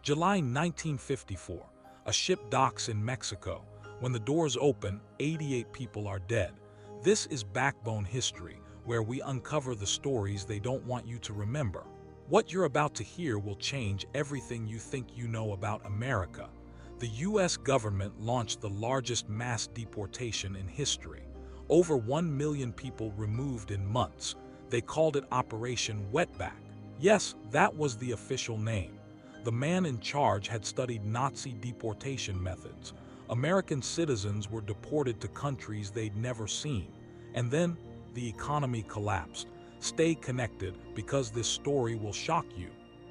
July 1954, a ship docks in Mexico. When the doors open, 88 people are dead. This is backbone history, where we uncover the stories they don't want you to remember. What you're about to hear will change everything you think you know about America. The U.S. government launched the largest mass deportation in history. Over 1 million people removed in months. They called it Operation Wetback. Yes, that was the official name. The man in charge had studied Nazi deportation methods. American citizens were deported to countries they'd never seen. And then, the economy collapsed. Stay connected, because this story will shock you.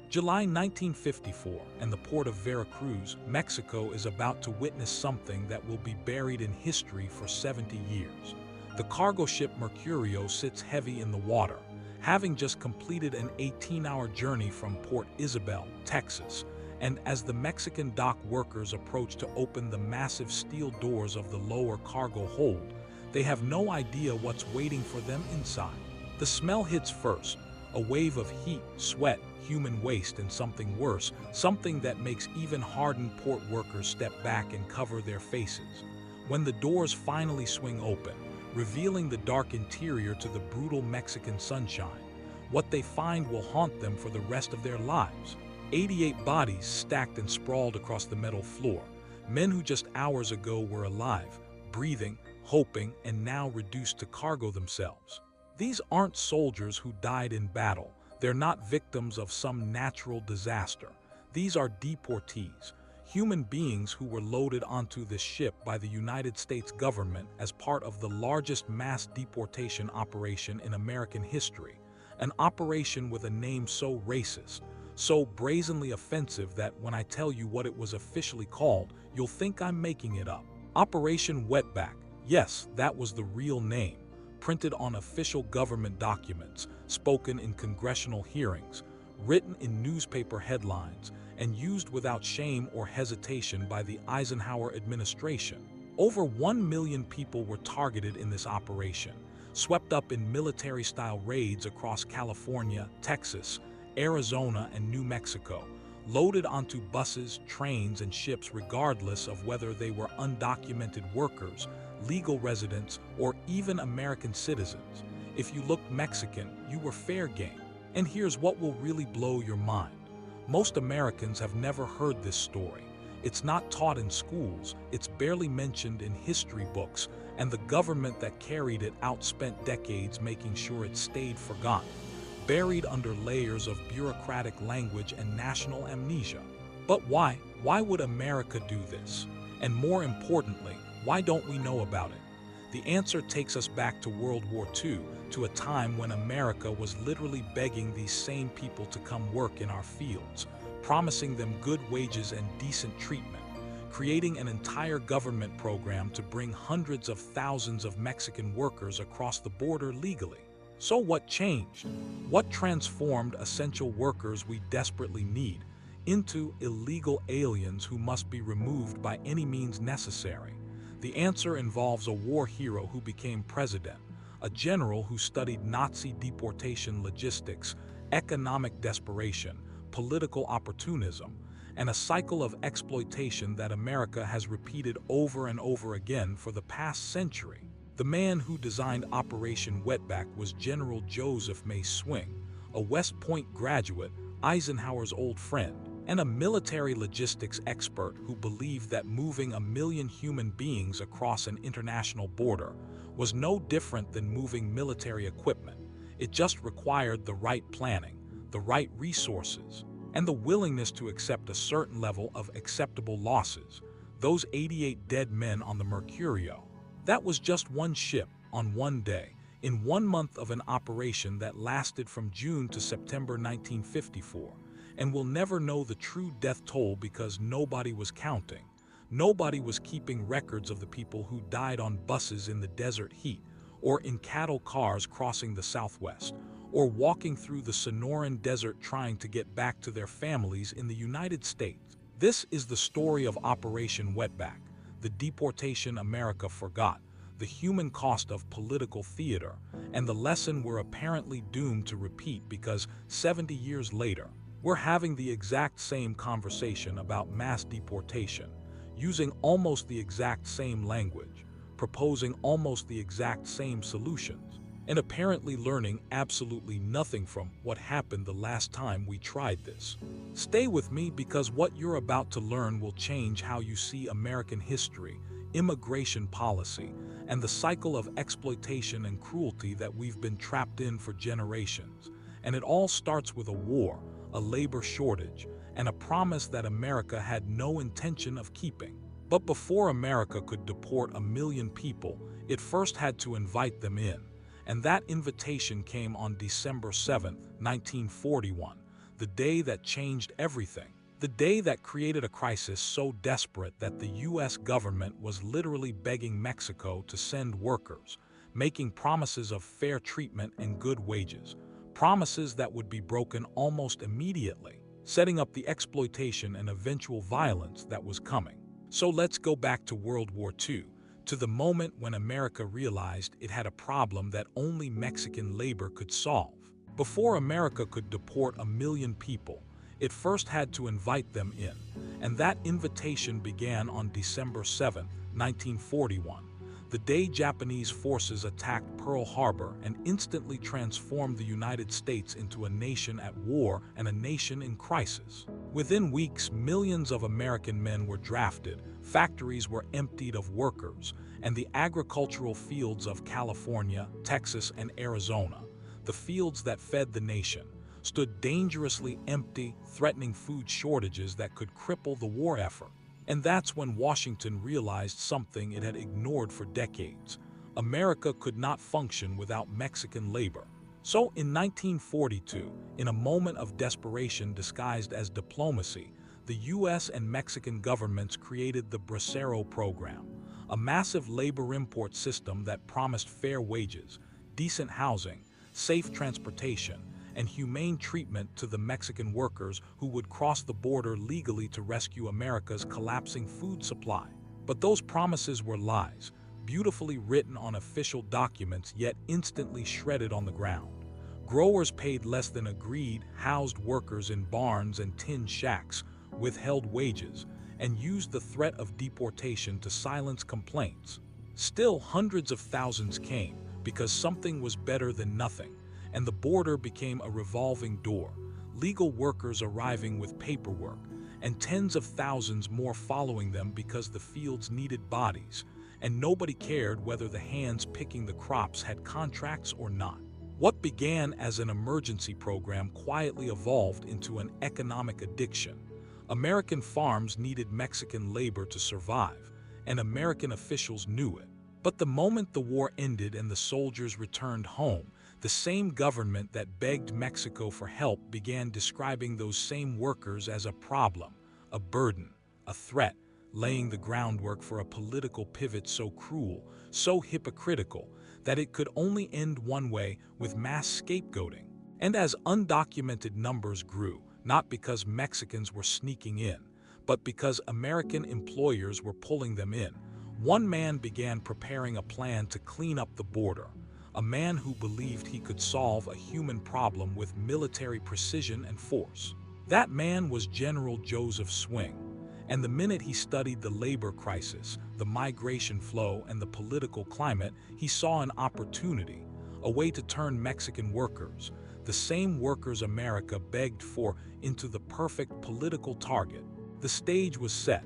July 1954, and the port of Veracruz, Mexico is about to witness something that will be buried in history for 70 years. The cargo ship Mercurio sits heavy in the water, having just completed an 18-hour journey from Port Isabel, Texas. And as the Mexican dock workers approach to open the massive steel doors of the lower cargo hold, they have no idea what's waiting for them inside. The smell hits first, a wave of heat, sweat, human waste, and something worse, something that makes even hardened port workers step back and cover their faces. When the doors finally swing open, revealing the dark interior to the brutal Mexican sunshine, what they find will haunt them for the rest of their lives. 88 bodies stacked and sprawled across the metal floor, men who just hours ago were alive, breathing, hoping, and now reduced to cargo themselves. These aren't soldiers who died in battle. They're not victims of some natural disaster. These are deportees, human beings who were loaded onto this ship by the United States government as part of the largest mass deportation operation in American history. An operation with a name so racist, so brazenly offensive that when I tell you what it was officially called, you'll think I'm making it up. Operation Wetback. Yes, that was the real name. Printed on official government documents, spoken in congressional hearings, written in newspaper headlines, and used without shame or hesitation by the Eisenhower administration. Over 1 million people were targeted in this operation, swept up in military-style raids across California, Texas, Arizona, and New Mexico, loaded onto buses, trains, and ships regardless of whether they were undocumented workers, legal residents, or even American citizens. If you looked Mexican, you were fair game. And here's what will really blow your mind. Most Americans have never heard this story. It's not taught in schools, it's barely mentioned in history books, and the government that carried it out spent decades making sure it stayed forgotten, buried under layers of bureaucratic language and national amnesia. But why? Why would America do this? And more importantly, why don't we know about it? The answer takes us back to World War II, to a time when America was literally begging these same people to come work in our fields, promising them good wages and decent treatment, creating an entire government program to bring hundreds of thousands of Mexican workers across the border legally. So what changed? What transformed essential workers we desperately need into illegal aliens who must be removed by any means necessary? The answer involves a war hero who became president, a general who studied Nazi deportation logistics, economic desperation, political opportunism, and a cycle of exploitation that America has repeated over and over again for the past century. The man who designed Operation Wetback was General Joseph May Swing, a West Point graduate, Eisenhower's old friend, and a military logistics expert who believed that moving 1 million human beings across an international border was no different than moving military equipment. It just required the right planning, the right resources, and the willingness to accept a certain level of acceptable losses. Those 88 dead men on the Mercurio, that was just one ship on one day, in 1 month of an operation that lasted from June to September 1954. And we'll never know the true death toll because nobody was counting. Nobody was keeping records of the people who died on buses in the desert heat, or in cattle cars crossing the Southwest, or walking through the Sonoran Desert trying to get back to their families in the United States. This is the story of Operation Wetback, the deportation America forgot, the human cost of political theater, and the lesson we're apparently doomed to repeat because 70 years later, We're having the exact same conversation about mass deportation, using almost the exact same language, proposing almost the exact same solutions, and apparently learning absolutely nothing from what happened the last time we tried this. Stay with me because what you're about to learn will change how you see American history, immigration policy, and the cycle of exploitation and cruelty that we've been trapped in for generations. And it all starts with a war, a labor shortage, and a promise that America had no intention of keeping. But before America could deport 1 million people, it first had to invite them in. And that invitation came on December 7, 1941, the day that changed everything. The day that created a crisis so desperate that the U.S. government was literally begging Mexico to send workers, making promises of fair treatment and good wages, promises that would be broken almost immediately, setting up the exploitation and eventual violence that was coming. So let's go back to World War II, to the moment when America realized it had a problem that only Mexican labor could solve. Before America could deport 1 million people, it first had to invite them in, and that invitation began on December 7, 1941, the day Japanese forces attacked Pearl Harbor and instantly transformed the United States into a nation at war and a nation in crisis. Within weeks, millions of American men were drafted, factories were emptied of workers, and the agricultural fields of California, Texas, and Arizona, the fields that fed the nation, stood dangerously empty, threatening food shortages that could cripple the war effort. And that's when Washington realized something it had ignored for decades. America could not function without Mexican labor. So in 1942, in a moment of desperation disguised as diplomacy, the U.S. and Mexican governments created the Bracero program, a massive labor import system that promised fair wages, decent housing, safe transportation, and humane treatment to the Mexican workers who would cross the border legally to rescue America's collapsing food supply. But those promises were lies, beautifully written on official documents yet instantly shredded on the ground. Growers paid less than agreed, housed workers in barns and tin shacks, withheld wages, and used the threat of deportation to silence complaints. Still, hundreds of thousands came because something was better than nothing, and the border became a revolving door, legal workers arriving with paperwork, and tens of thousands more following them because the fields needed bodies, and nobody cared whether the hands picking the crops had contracts or not. What began as an emergency program quietly evolved into an economic addiction. American farms needed Mexican labor to survive, and American officials knew it. But the moment the war ended and the soldiers returned home, the same government that begged Mexico for help began describing those same workers as a problem, a burden, a threat, laying the groundwork for a political pivot so cruel, so hypocritical, that it could only end one way, with mass scapegoating. And as undocumented numbers grew, not because Mexicans were sneaking in, but because American employers were pulling them in, one man began preparing a plan to clean up the border. A man who believed he could solve a human problem with military precision and force. That man was General Joseph Swing, and the minute he studied the labor crisis, the migration flow, and the political climate, he saw an opportunity, a way to turn Mexican workers, the same workers America begged for, into the perfect political target. The stage was set.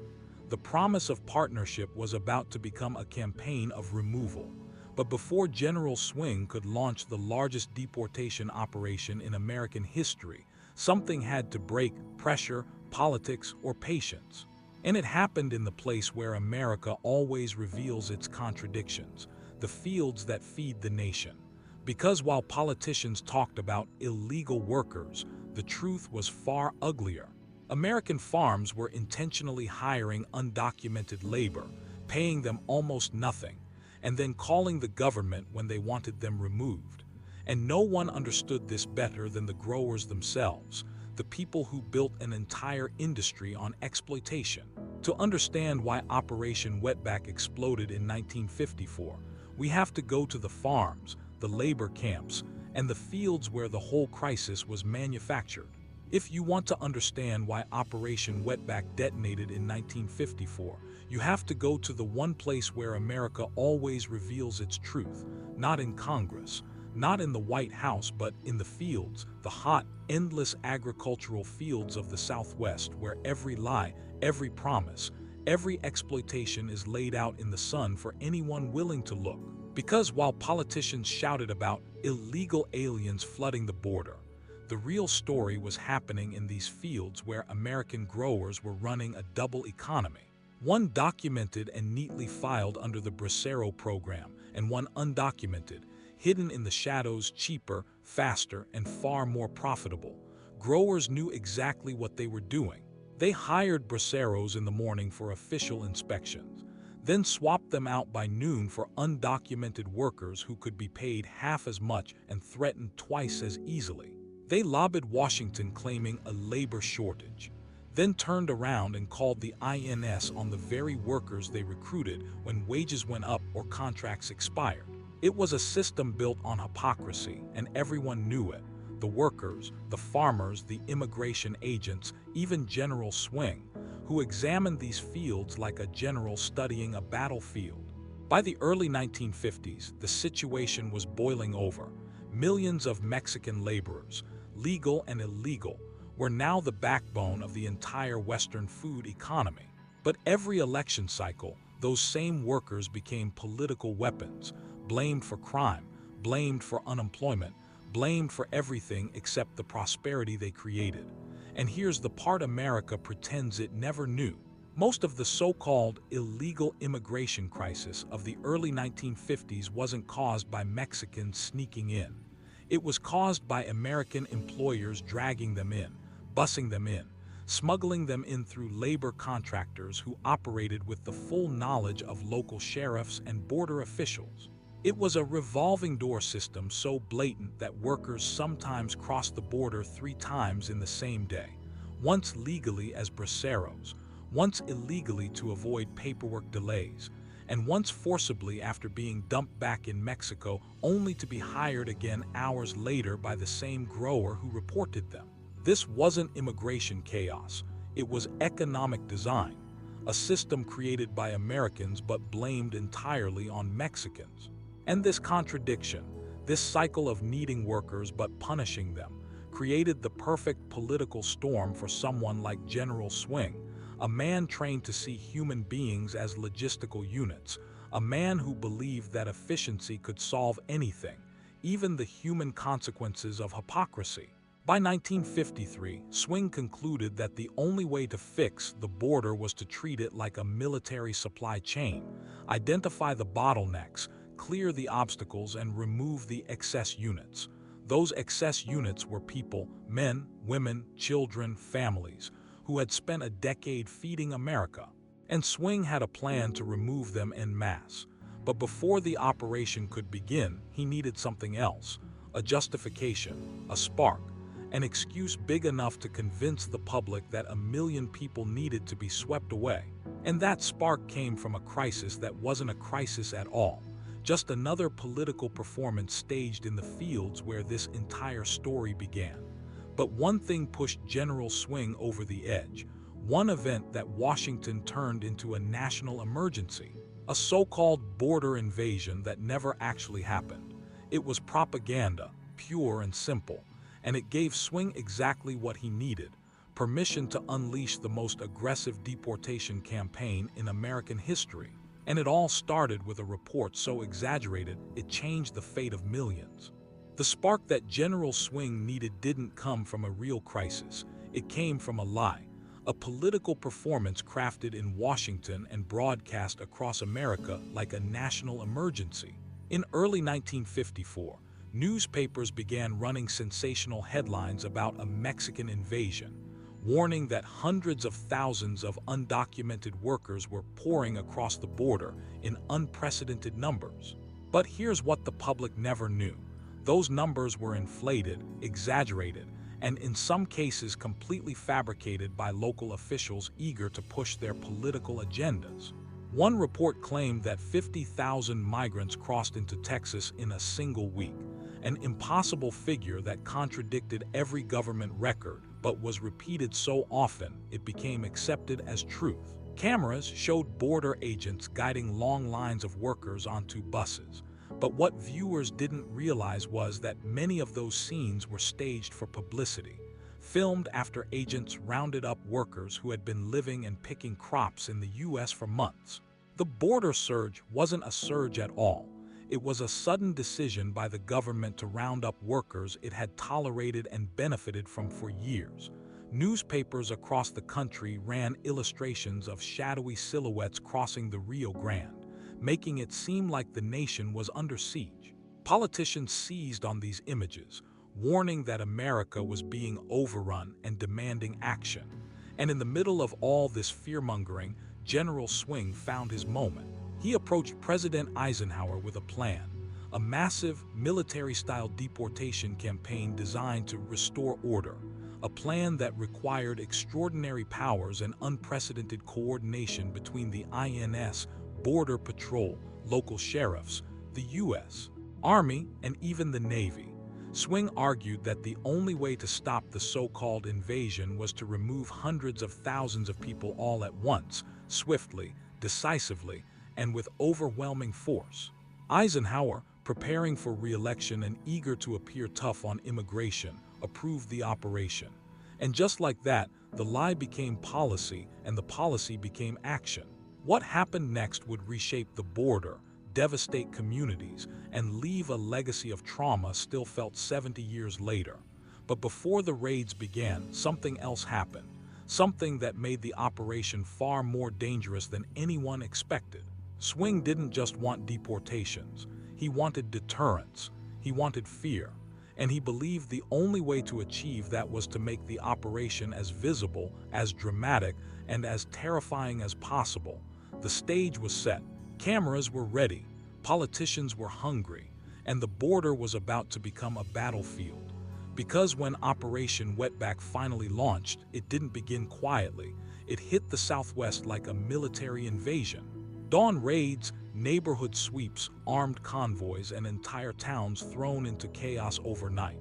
The promise of partnership was about to become a campaign of removal. But before General Swing could launch the largest deportation operation in American history, something had to break: pressure, politics, or patience. And it happened in the place where America always reveals its contradictions, the fields that feed the nation. Because while politicians talked about illegal workers, the truth was far uglier. American farms were intentionally hiring undocumented labor, paying them almost nothing, and then calling the government when they wanted them removed. And no one understood this better than the growers themselves, the people who built an entire industry on exploitation. To understand why Operation Wetback exploded in 1954, we have to go to the farms, the labor camps, and the fields where the whole crisis was manufactured. If you want to understand why Operation Wetback detonated in 1954, you have to go to the one place where America always reveals its truth, not in Congress, not in the White House, but in the fields, the hot, endless agricultural fields of the Southwest, where every lie, every promise, every exploitation is laid out in the sun for anyone willing to look. Because while politicians shouted about illegal aliens flooding the border, the real story was happening in these fields where American growers were running a double economy. One documented and neatly filed under the Bracero program, and one undocumented, hidden in the shadows, cheaper, faster, and far more profitable. Growers knew exactly what they were doing. They hired braceros in the morning for official inspections, then swapped them out by noon for undocumented workers who could be paid half as much and threatened twice as easily. They lobbied Washington claiming a labor shortage, then turned around and called the INS on the very workers they recruited when wages went up or contracts expired. It was a system built on hypocrisy, and everyone knew it. The workers, the farmers, the immigration agents, even General Swing, who examined these fields like a general studying a battlefield. By the early 1950s, the situation was boiling over. Millions of Mexican laborers, legal and illegal, were now the backbone of the entire Western food economy. But every election cycle, those same workers became political weapons, blamed for crime, blamed for unemployment, blamed for everything except the prosperity they created. And here's the part America pretends it never knew. Most of the so-called illegal immigration crisis of the early 1950s wasn't caused by Mexicans sneaking in. It was caused by American employers dragging them in, bussing them in, smuggling them in through labor contractors who operated with the full knowledge of local sheriffs and border officials. It was a revolving door system so blatant that workers sometimes crossed the border 3 times in the same day, once legally as braceros, once illegally to avoid paperwork delays, and once forcibly after being dumped back in Mexico only to be hired again hours later by the same grower who reported them. This wasn't immigration chaos, it was economic design, a system created by Americans but blamed entirely on Mexicans. And this contradiction, this cycle of needing workers but punishing them, created the perfect political storm for someone like General Swing, a man trained to see human beings as logistical units, a man who believed that efficiency could solve anything, even the human consequences of hypocrisy. By 1953, Swing concluded that the only way to fix the border was to treat it like a military supply chain, identify the bottlenecks, clear the obstacles, and remove the excess units. Those excess units were people, men, women, children, families, who had spent a decade feeding America. And Swing had a plan to remove them en masse. But before the operation could begin, he needed something else, a justification, a spark, an excuse big enough to convince the public that 1 million people needed to be swept away. And that spark came from a crisis that wasn't a crisis at all, just another political performance staged in the fields where this entire story began. But one thing pushed General Swing over the edge, one event that Washington turned into a national emergency, a so-called border invasion that never actually happened. It was propaganda, pure and simple, and it gave Swing exactly what he needed: permission to unleash the most aggressive deportation campaign in American history. And it all started with a report so exaggerated it changed the fate of millions. The spark that General Swing needed didn't come from a real crisis. It came from a lie, a political performance crafted in Washington and broadcast across America like a national emergency. In early 1954, newspapers began running sensational headlines about a Mexican invasion, warning that hundreds of thousands of undocumented workers were pouring across the border in unprecedented numbers. But here's what the public never knew. Those numbers were inflated, exaggerated, and in some cases completely fabricated by local officials eager to push their political agendas. One report claimed that 50,000 migrants crossed into Texas in a single week, an impossible figure that contradicted every government record, but was repeated so often it became accepted as truth. Cameras showed border agents guiding long lines of workers onto buses. But what viewers didn't realize was that many of those scenes were staged for publicity, filmed after agents rounded up workers who had been living and picking crops in the U.S. for months. The border surge wasn't a surge at all. It was a sudden decision by the government to round up workers it had tolerated and benefited from for years. Newspapers across the country ran illustrations of shadowy silhouettes crossing the Rio Grande, making it seem like the nation was under siege. Politicians seized on these images, warning that America was being overrun and demanding action. And in the middle of all this fear-mongering, General Swing found his moment. He approached President Eisenhower with a plan, a massive military-style deportation campaign designed to restore order, a plan that required extraordinary powers and unprecedented coordination between the INS, Border Patrol, local sheriffs, the U.S. Army, and even the Navy. Swing argued that the only way to stop the so-called invasion was to remove hundreds of thousands of people all at once, swiftly, decisively, and with overwhelming force. Eisenhower, preparing for re-election and eager to appear tough on immigration, approved the operation. And just like that, the lie became policy and the policy became action. What happened next would reshape the border, devastate communities, and leave a legacy of trauma still felt 70 years later. But before the raids began, something else happened. Something that made the operation far more dangerous than anyone expected. Swing didn't just want deportations. He wanted deterrence. He wanted fear. And he believed the only way to achieve that was to make the operation as visible, as dramatic, and as terrifying as possible. The stage was set. Cameras were ready. Politicians were hungry. And the border was about to become a battlefield. Because when Operation Wetback finally launched, it didn't begin quietly. It hit the Southwest like a military invasion. Dawn raids, neighborhood sweeps, armed convoys, and entire towns thrown into chaos overnight.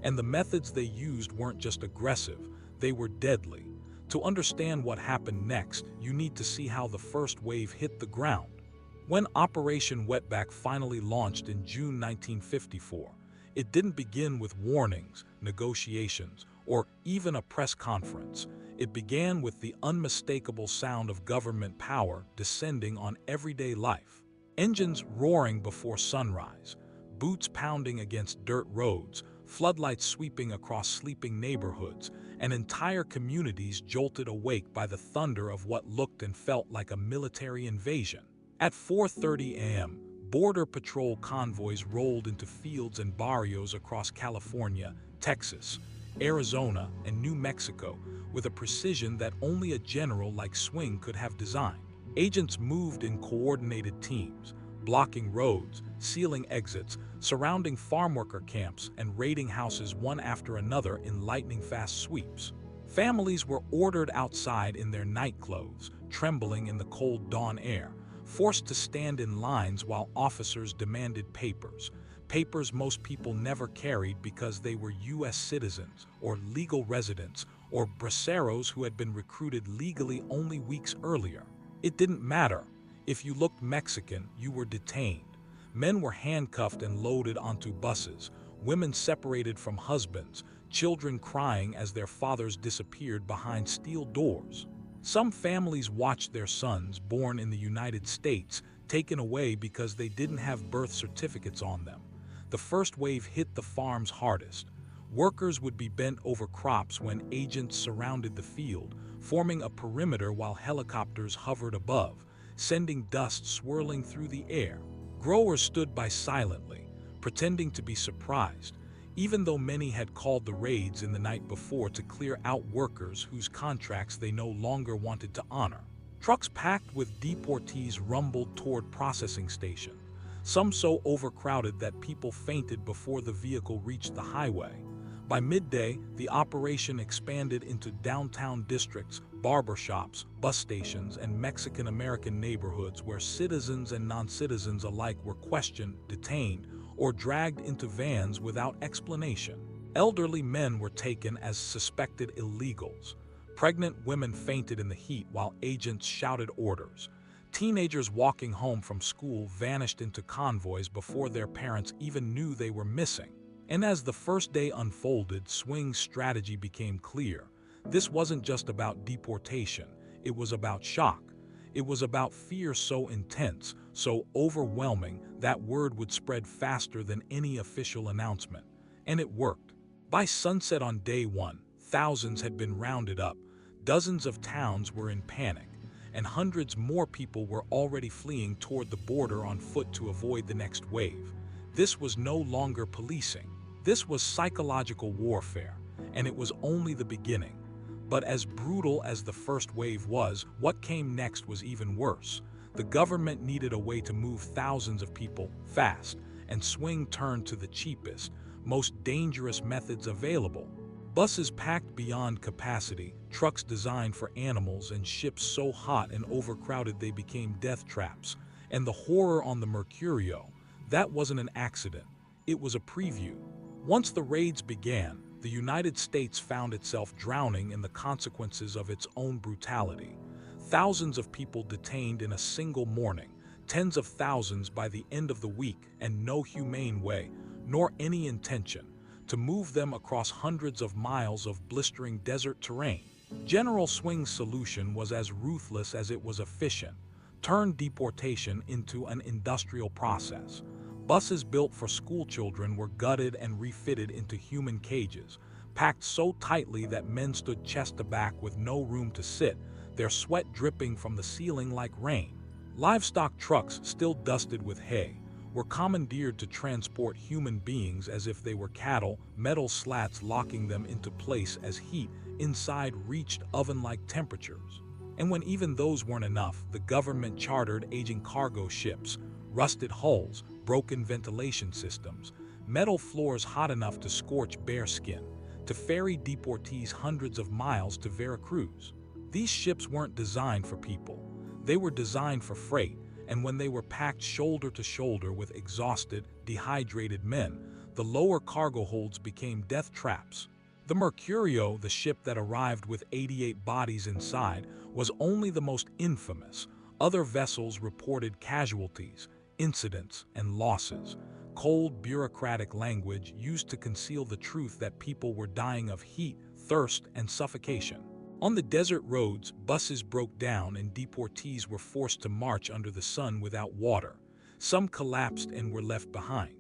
And the methods they used weren't just aggressive, they were deadly. To understand what happened next, you need to see how the first wave hit the ground. When Operation Wetback finally launched in June 1954, it didn't begin with warnings, negotiations, or even a press conference. It began with the unmistakable sound of government power descending on everyday life. Engines roaring before sunrise, boots pounding against dirt roads, floodlights sweeping across sleeping neighborhoods, and entire communities jolted awake by the thunder of what looked and felt like a military invasion. At 4:30 a.m., Border Patrol convoys rolled into fields and barrios across California, Texas, Arizona, and New Mexico with a precision that only a general like Swing could have designed. Agents moved in coordinated teams, blocking roads, sealing exits, surrounding farmworker camps, and raiding houses one after another in lightning-fast sweeps. Families were ordered outside in their nightclothes, trembling in the cold dawn air, forced to stand in lines while officers demanded papers. Papers most people never carried because they were U.S. citizens or legal residents or braceros who had been recruited legally only weeks earlier. It didn't matter. If you looked Mexican, you were detained. Men were handcuffed and loaded onto buses, women separated from husbands, children crying as their fathers disappeared behind steel doors. Some families watched their sons, born in the United States, taken away because they didn't have birth certificates on them. The first wave hit the farms hardest. Workers would be bent over crops when agents surrounded the field, forming a perimeter while helicopters hovered above, sending dust swirling through the air. Growers stood by silently, pretending to be surprised, even though many had called the raids in the night before to clear out workers whose contracts they no longer wanted to honor. Trucks packed with deportees rumbled toward processing stations, some so overcrowded that people fainted before the vehicle reached the highway. By midday, the operation expanded into downtown districts, barbershops, bus stations, and Mexican-American neighborhoods where citizens and non-citizens alike were questioned, detained, or dragged into vans without explanation. Elderly men were taken as suspected illegals. Pregnant women fainted in the heat while agents shouted orders. Teenagers walking home from school vanished into convoys before their parents even knew they were missing. And as the first day unfolded, Swing's strategy became clear. This wasn't just about deportation, it was about shock. It was about fear so intense, so overwhelming, that word would spread faster than any official announcement. And it worked. By sunset on day one, thousands had been rounded up, dozens of towns were in panic, and hundreds more people were already fleeing toward the border on foot to avoid the next wave. This was no longer policing. This was psychological warfare, and it was only the beginning. But as brutal as the first wave was, what came next was even worse. The government needed a way to move thousands of people fast, and Swing turned to the cheapest, most dangerous methods available. Buses packed beyond capacity, trucks designed for animals, and ships so hot and overcrowded they became death traps. And the horror on the Mercurio, that wasn't an accident, it was a preview. Once the raids began, the United States found itself drowning in the consequences of its own brutality. Thousands of people detained in a single morning, tens of thousands by the end of the week, and no humane way, nor any intention, to move them across hundreds of miles of blistering desert terrain. General Swing's solution was as ruthless as it was efficient. Turn deportation into an industrial process. Buses built for schoolchildren were gutted and refitted into human cages, packed so tightly that men stood chest to back with no room to sit, their sweat dripping from the ceiling like rain. Livestock trucks, still dusted with hay, were commandeered to transport human beings as if they were cattle, metal slats locking them into place as heat inside reached oven-like temperatures. And when even those weren't enough, the government chartered aging cargo ships, rusted hulls, broken ventilation systems, metal floors hot enough to scorch bare skin, to ferry deportees hundreds of miles to Veracruz. These ships weren't designed for people. They were designed for freight, and when they were packed shoulder to shoulder with exhausted, dehydrated men, the lower cargo holds became death traps. The Mercurio, the ship that arrived with 88 bodies inside, was only the most infamous. Other vessels reported casualties, incidents, and losses. Cold, bureaucratic language used to conceal the truth that people were dying of heat, thirst, and suffocation. On the desert roads, buses broke down and deportees were forced to march under the sun without water. Some collapsed and were left behind.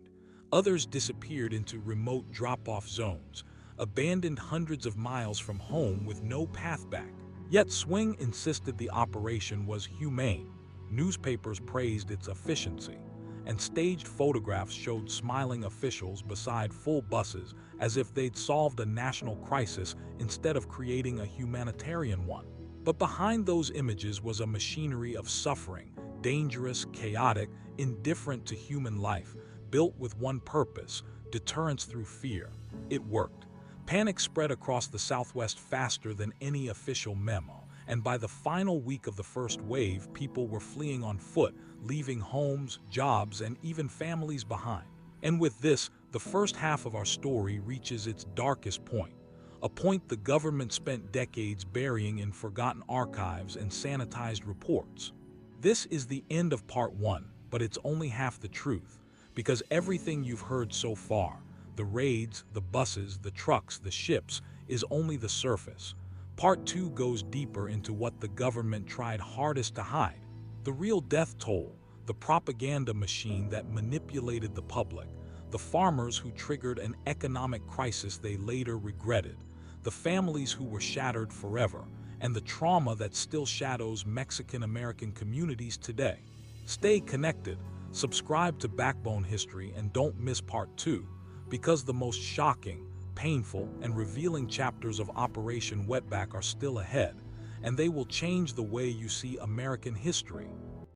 Others disappeared into remote drop-off zones, abandoned hundreds of miles from home with no path back. Yet Swing insisted the operation was humane. Newspapers praised its efficiency, and staged photographs showed smiling officials beside full buses as if they'd solved a national crisis instead of creating a humanitarian one. But behind those images was a machinery of suffering, dangerous, chaotic, indifferent to human life, built with one purpose: deterrence through fear. It worked. Panic spread across the Southwest faster than any official memo, and by the final week of the first wave, people were fleeing on foot, leaving homes, jobs, and even families behind. And with this, the first half of our story reaches its darkest point, a point the government spent decades burying in forgotten archives and sanitized reports. This is the end of part one, but it's only half the truth, because everything you've heard so far, the raids, the buses, the trucks, the ships, is only the surface. Part 2 goes deeper into what the government tried hardest to hide: the real death toll, the propaganda machine that manipulated the public, the farmers who triggered an economic crisis they later regretted, the families who were shattered forever, and the trauma that still shadows Mexican-American communities today. Stay connected, subscribe to Backbone History, and don't miss part 2, because the most shocking, painful, and revealing chapters of Operation Wetback are still ahead, and they will change the way you see American history.